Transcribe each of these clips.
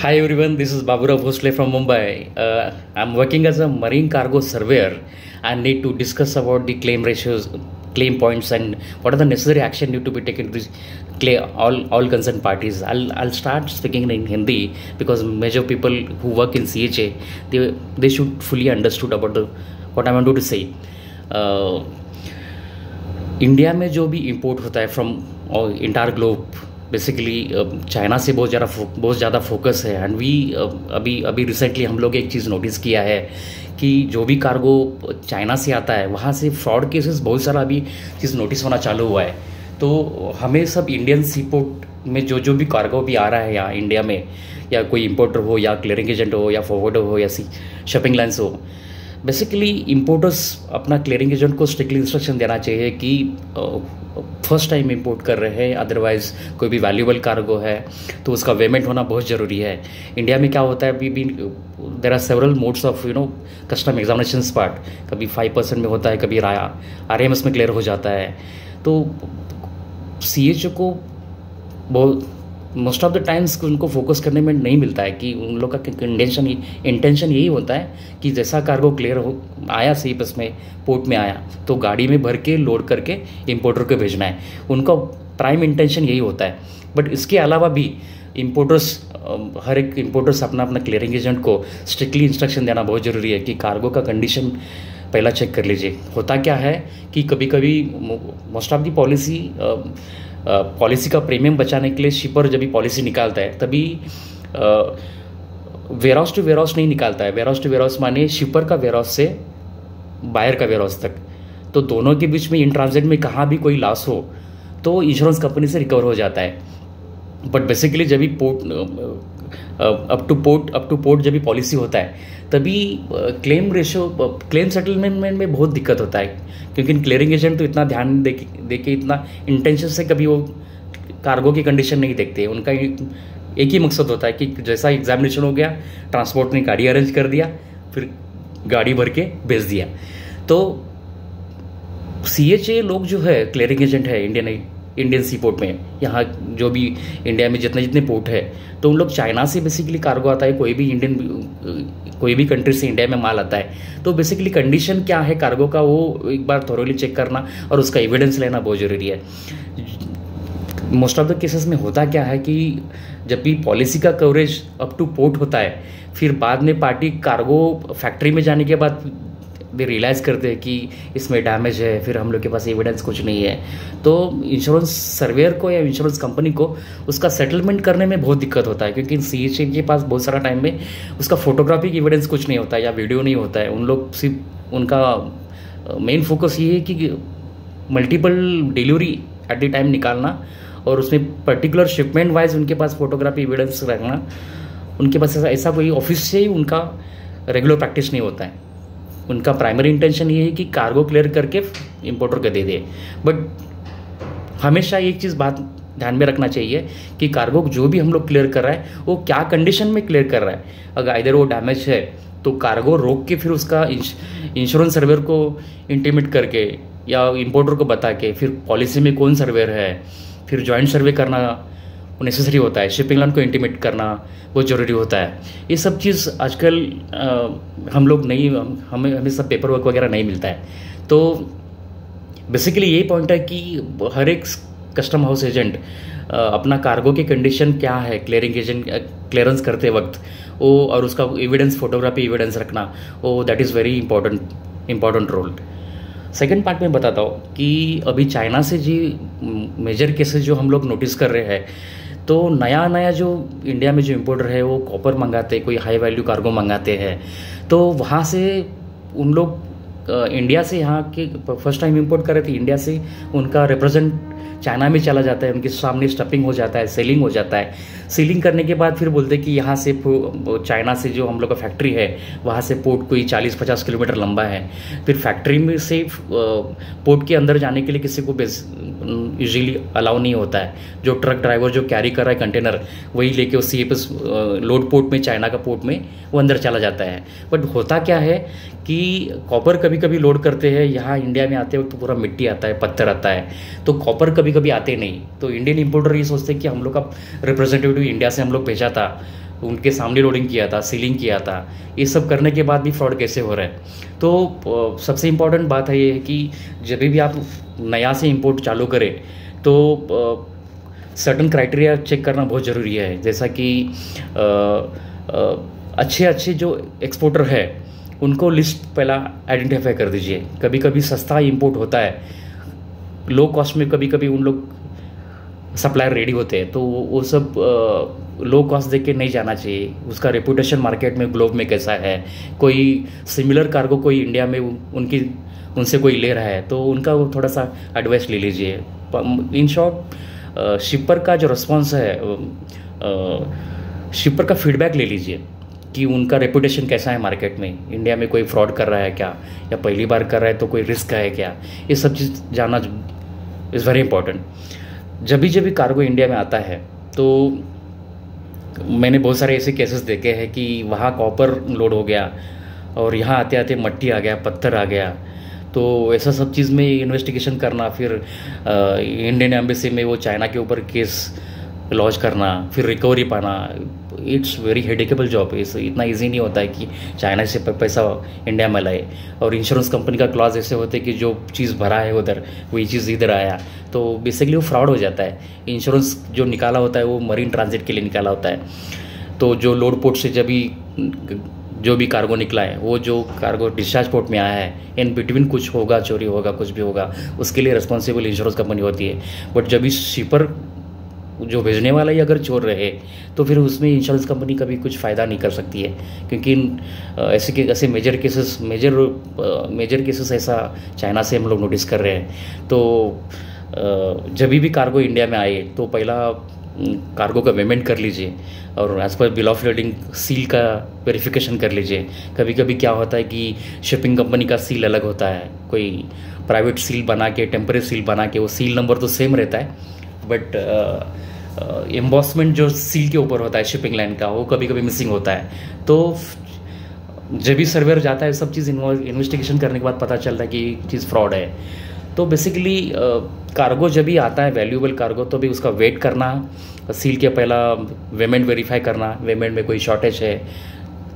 Hi everyone, this is Babura Bhosle from Mumbai. I'm working as a marine cargo surveyor and need to discuss about the claim ratios, claim points, and what are the necessary action need to be taken to claim all concerned parties. I'll start speaking in Hindi because major people who work in CHA they should fully understood about the what I want to say. India में जो भी import होता है from entire globe basically China से बहुत ज़्यादा focus है and we अभी रिसेंटली हम लोग एक चीज़ नोटिस किया है कि जो भी कार्गो चाइना से आता है वहाँ से फ्रॉड केसेस बहुत सारा अभी चीज़ नोटिस होना चालू हुआ है। तो हमें सब इंडियन सी पोर्ट में जो भी कार्गो भी आ रहा है यहाँ इंडिया में, या कोई इंपोर्टर हो या क्लियरिंग एजेंट हो या फॉरवर्डर हो या शिपिंग लाइन्स हो, बेसिकली इंपोर्टर्स अपना क्लियरिंग एजेंट को स्ट्रिक्टली इंस्ट्रक्शन देना चाहिए कि फर्स्ट टाइम इंपोर्ट कर रहे हैं, अदरवाइज कोई भी वैल्यूएबल कार्गो है तो उसका वेमेंट होना बहुत ज़रूरी है। इंडिया में क्या होता है, अभी भी there are several modes of custom examination part, कभी 5% में होता है, कभी RAMS में क्लियर हो जाता है। तो CHO को बहुत मोस्ट ऑफ द टाइम्स उनको फोकस करने में नहीं मिलता है कि उन लोग का इंटेंशन यही होता है कि जैसा कार्गो क्लियर हो आया सी बस में पोर्ट में आया तो गाड़ी में भर के लोड करके इंपोर्टर को भेजना है। उनका प्राइम इंटेंशन यही होता है। बट इसके अलावा भी इंपोर्टर्स हर एक इंपोर्टर्स अपना अपना क्लियरिंग एजेंट को स्ट्रिक्टली इंस्ट्रक्शन देना बहुत ज़रूरी है कि कार्गो का कंडीशन पहला चेक कर लीजिए। होता क्या है कि कभी कभी मोस्ट ऑफ दी पॉलिसी का प्रीमियम बचाने के लिए शिपर जब भी पॉलिसी निकालता है तभी वेयरहाउस टू वेयरहाउस नहीं निकालता है। वेयरहाउस टू वेयरहाउस माने शिपर का वेयरहाउस से बायर का वेयरहाउस तक, तो दोनों के बीच में इन ट्रांजिट में कहाँ भी कोई लॉस हो तो इंश्योरेंस कंपनी से रिकवर हो जाता है। बट बेसिकली जब भी पोर्ट अप टू पोर्ट जब भी पॉलिसी होता है तभी क्लेम सेटलमेंट में बहुत दिक्कत होता है, क्योंकि क्लियरिंग एजेंट तो इतना ध्यान दे के इतना इंटेंशन से कभी वो कार्गो की कंडीशन नहीं देखते। उनका एक ही मकसद होता है कि जैसा एग्जामिनेशन हो गया, ट्रांसपोर्ट ने गाड़ी अरेंज कर दिया, फिर गाड़ी भर के भेज दिया। तो CHA लोग जो है क्लियरिंग एजेंट है इंडियन सी पोर्ट में, यहाँ जो भी इंडिया में जितने पोर्ट है, तो उन लोग चाइना से बेसिकली कार्गो आता है, कोई भी कंट्री से इंडिया में माल आता है। तो बेसिकली कंडीशन क्या है कार्गो का वो एक बार थोरोली चेक करना और उसका एविडेंस लेना बहुत ज़रूरी है। मोस्ट ऑफ द केसेस में होता क्या है कि जब भी पॉलिसी का कवरेज अप टू पोर्ट होता है, फिर बाद में पार्टी कार्गो फैक्ट्री में जाने के बाद वे रियलाइज़ करते हैं कि इसमें डैमेज है, फिर हम लोग के पास एविडेंस कुछ नहीं है। तो इंश्योरेंस सर्वेयर को या इंश्योरेंस कंपनी को उसका सेटलमेंट करने में बहुत दिक्कत होता है, क्योंकि CHA के पास बहुत सारा टाइम में उसका फोटोग्राफिक एविडेंस कुछ नहीं होता है या वीडियो नहीं होता है। उन लोग सिर्फ उनका मेन फोकस ये है कि multiple delivery at the time निकालना और उसमें पर्टिकुलर शिपमेंट वाइज उनके पास फोटोग्राफी एविडेंस रखना। उनके पास ऐसा कोई ऑफिस से ही उनका रेगुलर प्रैक्टिस नहीं होता है। उनका प्राइमरी इंटेंशन ये है कि कार्गो क्लियर करके इंपोर्टर को दे दे। बट हमेशा एक चीज़ बात ध्यान में रखना चाहिए कि कार्गो जो भी हम लोग क्लियर कर रहा है वो क्या कंडीशन में क्लियर कर रहा है। अगर इधर वो डैमेज है तो कार्गो रोक के फिर उसका इंश्योरेंस सर्वेयर को इंटीमेट करके या इंपोर्टर को बता के फिर पॉलिसी में कौन सर्वेयर है, फिर जॉइंट सर्वे करना नेसेसरी होता है, शिपिंग लाइन को इंटीमेट करना बहुत ज़रूरी होता है। ये सब चीज़ आजकल हम लोग नहीं, हमें सब पेपर वर्क वगैरह नहीं मिलता है। तो बेसिकली यही पॉइंट है कि हर एक कस्टम हाउस एजेंट अपना कार्गो की कंडीशन क्या है क्लियरिंग एजेंट क्लियरेंस करते वक्त वो और उसका एविडेंस फोटोग्राफी एविडेंस रखना वो that is very important role. Second part में बताता हूँ कि अभी चाइना से जी मेजर केसेस जो हम लोग नोटिस कर रहे हैं, तो नया जो इंडिया में जो इम्पोर्टर है वो कॉपर मंगाते हैं, कोई हाई वैल्यू कार्गो मंगाते हैं। तो वहाँ से उन लोग इंडिया से यहाँ के फर्स्ट टाइम इंपोर्ट कर रहे थे, इंडिया से उनका रिप्रेजेंट चाइना में चला जाता है, उनके सामने स्टफिंग हो जाता है, सेलिंग हो जाता है। सीलिंग करने के बाद फिर बोलते हैं कि यहाँ से चाइना से जो हम लोग का फैक्ट्री है वहाँ से पोर्ट कोई 40-50 किलोमीटर लंबा है। फिर फैक्ट्री में से पोर्ट के अंदर जाने के लिए किसी को यूजुअली अलाउ नहीं होता है। जो ट्रक ड्राइवर जो कैरी कर रहा है कंटेनर वही लेके उस CFS लोड पोर्ट में, चाइना का पोर्ट में वो अंदर चला जाता है। बट होता क्या है कि कॉपर कभी कभी लोड करते हैं, यहाँ इंडिया में आते वक्त तो पूरा मिट्टी आता है, पत्थर आता है, तो कॉपर कभी कभी आते नहीं। तो इंडियन इंपोर्टर ये सोचते हैं कि हम लोग का रिप्रेजेंटेटिव इंडिया से हम लोग भेजा था उनके सामने लोडिंग किया था, सीलिंग किया था, ये सब करने के बाद भी फ्रॉड कैसे हो रहा है। तो सबसे इम्पॉर्टेंट बात है ये है कि जब भी आप नया से इंपोर्ट चालू करें तो सर्टन क्राइटेरिया चेक करना बहुत ज़रूरी है। जैसा कि अच्छे अच्छे जो एक्सपोर्टर है उनको लिस्ट पहला आइडेंटिफाई कर दीजिए। कभी कभी सस्ता इंपोर्ट होता है, लो कॉस्ट में कभी कभी उन लोग सप्लायर रेडी होते हैं, तो वो सब लो कॉस्ट देख के नहीं जाना चाहिए। उसका रेपुटेशन मार्केट में ग्लोब में कैसा है, कोई सिमिलर कार्गो कोई इंडिया में उनसे कोई ले रहा है तो उनका वो थोड़ा सा एडवाइस ले लीजिए। इन शॉर्ट शिपर का जो रिस्पॉन्स है, शिपर का फीडबैक ले लीजिए कि उनका रेपुटेशन कैसा है मार्केट में, इंडिया में कोई फ्रॉड कर रहा है क्या, या पहली बार कर रहा है तो कोई रिस्क है क्या, ये सब चीज़ जानना इज़ वेरी इंपॉर्टेंट। जब भी कार्गो इंडिया में आता है तो मैंने बहुत सारे ऐसे केसेस देखे हैं कि वहाँ कॉपर लोड हो गया और यहाँ आते आते मट्टी आ गया, पत्थर आ गया, तो ऐसा सब चीज़ में इन्वेस्टिगेशन करना, फिर इंडियन एम्बेसी में वो चाइना के ऊपर केस लॉन्च करना, फिर रिकवरी पाना, इट्स वेरी हेडेकेबल जॉब। इतना इजी नहीं होता है कि चाइना से पैसा इंडिया में लाए। और इंश्योरेंस कंपनी का क्लॉज ऐसे होते हैं कि जो चीज़ भरा है उधर वही चीज़ इधर आया, तो बेसिकली वो फ्रॉड हो जाता है। इंश्योरेंस जो निकाला होता है वो मरीन ट्रांजिट के लिए निकाला होता है, तो जो लोड पोर्ट से जो भी कार्गो निकला है, वो जो कार्गो डिस्चार्ज पोर्ट में आया है, इन बिटवीन कुछ होगा, चोरी होगा, कुछ भी होगा, उसके लिए रिस्पॉन्सिबल इंश्योरेंस कंपनी होती है। बट जब भी शिपर जो भेजने वाला ही अगर चोर रहे तो फिर उसमें इंश्योरेंस कंपनी कभी कुछ फ़ायदा नहीं कर सकती है, क्योंकि ऐसे मेजर केसेस ऐसा चाइना से हम लोग नोटिस कर रहे हैं। तो जब भी कार्गो इंडिया में आए तो पहला कार्गो का पेमेंट कर लीजिए और as per bill of lading seal का वेरिफिकेशन कर लीजिए। कभी कभी क्या होता है कि शिपिंग कंपनी का सील अलग होता है, कोई प्राइवेट सील बना के, टेम्परेरी सील बना के, वो सील नंबर तो सेम रहता है, बट एम्बॉसमेंट जो सील के ऊपर होता है शिपिंग लाइन का, वो कभी कभी मिसिंग होता है। तो जब भी सर्वेयर जाता है सब चीज़ इन्वेस्टिगेशन करने के बाद पता चलता है कि चीज़ फ्रॉड है। तो बेसिकली कार्गो जब भी आता है, वैल्यूएबल कार्गो, तो भी उसका वेट करना, सील के पहला पेमेंट वेरीफाई करना, पेमेंट में कोई शॉर्टेज है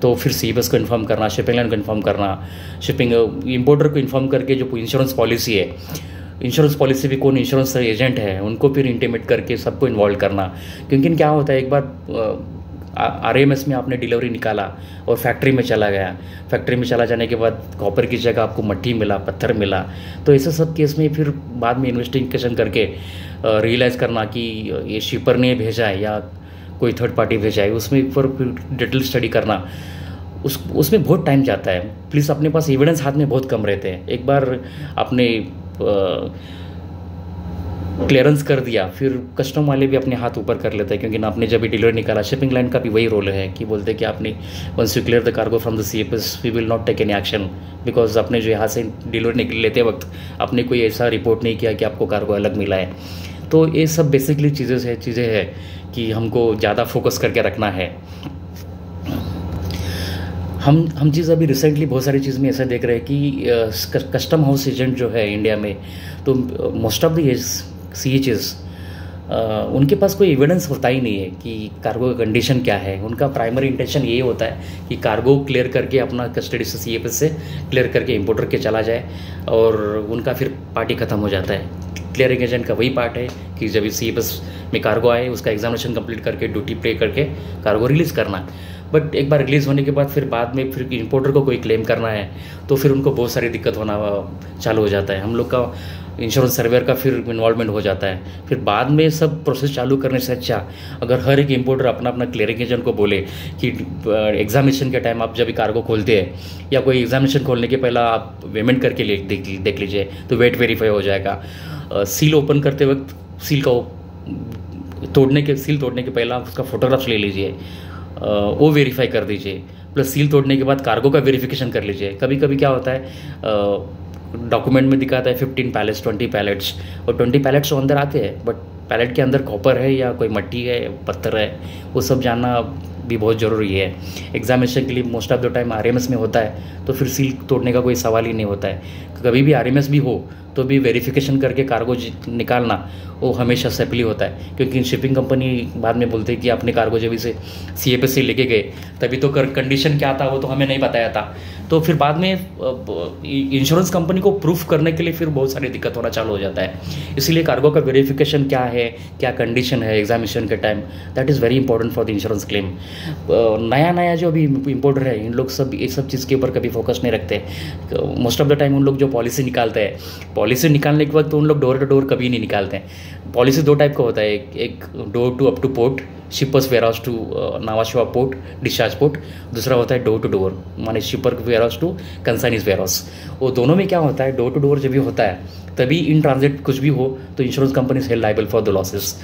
तो फिर सीबीएस को इन्फॉर्म करना, शिपिंग लाइन को इन्फॉर्म करना, शिपिंग इंपोर्टर को इन्फॉर्म करके जो इंश्योरेंस पॉलिसी है, इंश्योरेंस पॉलिसी भी कौन इंश्योरेंस एजेंट है उनको फिर इंटीमेट करके सबको इन्वॉल्व करना। क्योंकि क्या होता है, एक बार आरएमएस में आपने डिलीवरी निकाला और फैक्ट्री में चला गया, फैक्ट्री में चला जाने के बाद कॉपर की जगह आपको मट्टी मिला, पत्थर मिला, तो ऐसे सब केस में फिर बाद में इन्वेस्टिगेशन करके रियलाइज़ करना कि ये शिपर ने भेजा है या कोई थर्ड पार्टी भेजा है, उसमें फिर डिटेल स्टडी करना, उसमें बहुत टाइम जाता है। प्लीज़ अपने पास एविडेंस हाथ में बहुत कम रहते हैं। एक बार आपने क्लियरेंस कर दिया, फिर कस्टम वाले भी अपने हाथ ऊपर कर लेते हैं, क्योंकि ना आपने जब भी डिलीवरी निकाला, शिपिंग लाइन का भी वही रोल है कि बोलते हैं कि आपने once you clear the cargo from the CFS we will not take any action, because आपने जो यहाँ से डिलीवरी लेते वक्त आपने कोई ऐसा रिपोर्ट नहीं किया कि आपको कार्गो अलग मिला है। तो ये सब बेसिकली चीज़ें हैं कि हमको ज़्यादा फोकस करके रखना है। हम चीज़ अभी रिसेंटली बहुत सारी चीज़ में ऐसा देख रहे हैं कि कस्टम हाउस एजेंट जो है इंडिया में, तो मोस्ट ऑफ द CHs उनके पास कोई एविडेंस होता ही नहीं है कि कार्गो का कंडीशन क्या है। उनका प्राइमरी इंटेंशन ये होता है कि कार्गो क्लियर करके अपना कस्टडी से CFS से क्लियर करके इंपोर्टर के चला जाए और उनका फिर पार्टी ख़त्म हो जाता है। क्लियरिंग एजेंट का वही पार्ट है कि जब CFS में कार्गो आए उसका एग्जामिनेशन कंप्लीट करके ड्यूटी पे करके कार्गो रिलीज़ करना। बट एक बार रिलीज़ होने के बाद फिर बाद में फिर इंपोर्टर को कोई क्लेम करना है तो फिर उनको बहुत सारी दिक्कत होना चालू हो जाता है। हम लोग का इंश्योरेंस सर्वेयर का फिर इन्वॉल्वमेंट हो जाता है। फिर बाद में सब प्रोसेस चालू करने से अच्छा अगर हर एक इंपोर्टर अपना अपना क्लियरिंग एजेंट को बोले कि एग्जामिनेशन के टाइम आप जब भी कार्गो खोलते हैं या कोई एग्जामिनेशन खोलने के पहला आप पेमेंट करके देख लीजिए तो वेट वेरीफाई हो जाएगा। सील ओपन करते वक्त सील तोड़ने के पहला उसका फोटोग्राफ्स ले लीजिए, वो वेरीफाई कर दीजिए, प्लस सील तोड़ने के बाद कार्गो का वेरिफिकेशन कर लीजिए। कभी कभी क्या होता है डॉक्यूमेंट में दिखाता है 15 पैलेट्स 20 पैलेट्स और 20 पैलेट्स तो अंदर आते हैं, बट पैलेट के अंदर कॉपर है या कोई मट्टी है, पत्थर है, वो सब जानना भी बहुत ज़रूरी है। एग्जामिनेशन के लिए most of the time RMS में होता है तो फिर सील तोड़ने का कोई सवाल ही नहीं होता है। कभी भी RMS भी हो तो भी वेरिफिकेशन करके कार्गो निकालना वो हमेशा सेफली होता है, क्योंकि शिपिंग कंपनी बाद में बोलते हैं कि अपने कार्गो जब इसे CA से लेके गए तभी तो कंडीशन क्या था वो तो हमें नहीं बताया था। तो फिर बाद में इंश्योरेंस कंपनी को प्रूफ करने के लिए फिर बहुत सारी दिक्कत होना चालू हो जाता है। इसीलिए कार्गो का वेरिफिकेशन क्या है, क्या कंडीशन है एग्जामिनेशन के time, that is very important for the insurance claim. नया नया जो अभी इम्पोर्टर है इन लोग सब ये सब चीज़ के ऊपर कभी फोकस नहीं रखते। मोस्ट ऑफ द टाइम उन लोग जो पॉलिसी निकालते हैं, पॉलिसी निकालने के वक्त उन लोग डोर टू डोर कभी नहीं निकालते हैं। पॉलिसी दो टाइप का होता है, एक door to up to port, shippers warehouse to Nhava Sheva port, discharge port. दूसरा होता है डोर टू डोर, माने shipper warehouse to consignees warehouse. वो दोनों में क्या होता है, डोर टू डोर जब भी होता है तभी इन ट्रांजिट कुछ भी हो तो insurance company is held liable for the losses.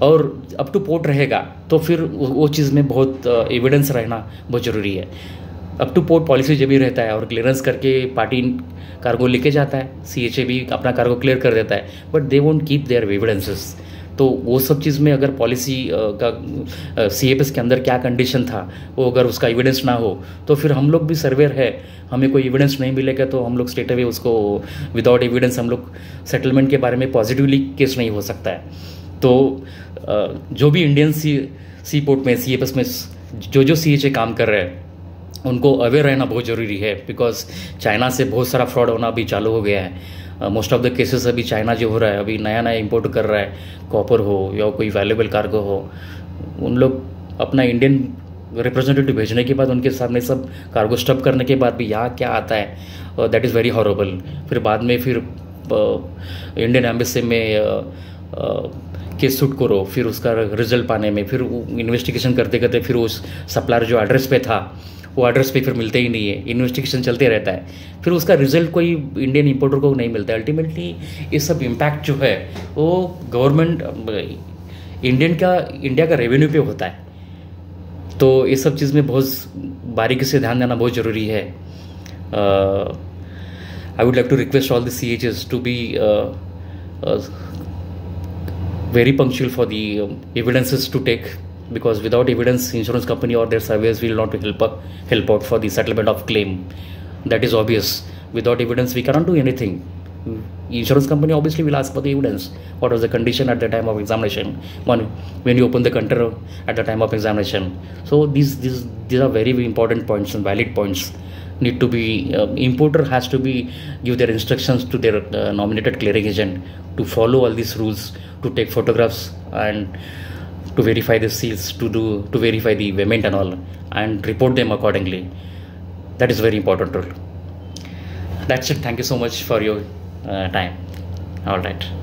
और अप टू पोर्ट रहेगा तो फिर वो चीज़ में बहुत एविडेंस रहना बहुत ज़रूरी है। अप टू पोर्ट पॉलिसी जब भी रहता है और क्लियरेंस करके पार्टी कार्गो लेके जाता है, CHA भी अपना कार्गो क्लियर कर देता है, but they won't keep their evidences. तो वो सब चीज़ में अगर पॉलिसी का CFS के अंदर क्या कंडीशन था वो अगर उसका एविडेंस ना हो तो फिर हम लोग भी सर्वेयर है, हमें कोई एविडेंस नहीं मिलेगा तो हम लोग स्ट्रेट अवे उसको विदाउट एविडेंस हम लोग सेटलमेंट के बारे में पॉजिटिवली केस नहीं हो सकता है। तो जो भी इंडियन सी पोर्ट में CFS में जो CHA काम कर रहे हैं उनको अवेयर रहना बहुत ज़रूरी है, बिकॉज चाइना से बहुत सारा फ्रॉड होना अभी चालू हो गया है। मोस्ट ऑफ द केसेस अभी चाइना जो हो रहा है, अभी नया नया इंपोर्ट कर रहा है, कॉपर हो या कोई वैल्यूएबल कार्गो हो, उन लोग अपना इंडियन रिप्रेजेंटेटिव भेजने के बाद उनके सामने सब कार्गो स्टॉप करने के बाद भी यहाँ क्या आता है, दैट इज़ वेरी हॉरेबल। फिर बाद में फिर इंडियन एम्बेसी में केस शूट करो, फिर उसका रिजल्ट पाने में फिर इन्वेस्टिगेशन करते करते फिर उस सप्लायर जो एड्रेस पे था वो एड्रेस पे फिर मिलते ही नहीं है, इन्वेस्टिगेशन चलते रहता है, फिर उसका रिजल्ट कोई इंडियन इंपोर्टर को नहीं मिलता है। अल्टीमेटली ये सब इम्पैक्ट जो है वो गवर्नमेंट इंडिया का रेवेन्यू पे होता है। तो ये सब चीज़ में बहुत बारीकी से ध्यान देना बहुत ज़रूरी है। I would like to request all the CHs to be very punctual for the evidences to take, because without evidence insurance company or their surveyors will not help out for the settlement of claim. That is obvious. Without evidence we cannot do anything. Insurance company obviously will ask for the evidence. What was the condition at the time of examination, when you open the counter at the time of examination. So these are very important points and valid points need to be importer has to be give their instructions to their nominated clearing agent to follow all these rules, to take photographs and to verify the seals, to verify the payment and all, and report them accordingly. That is very important rule. That's it. Thank you so much for your time. All right.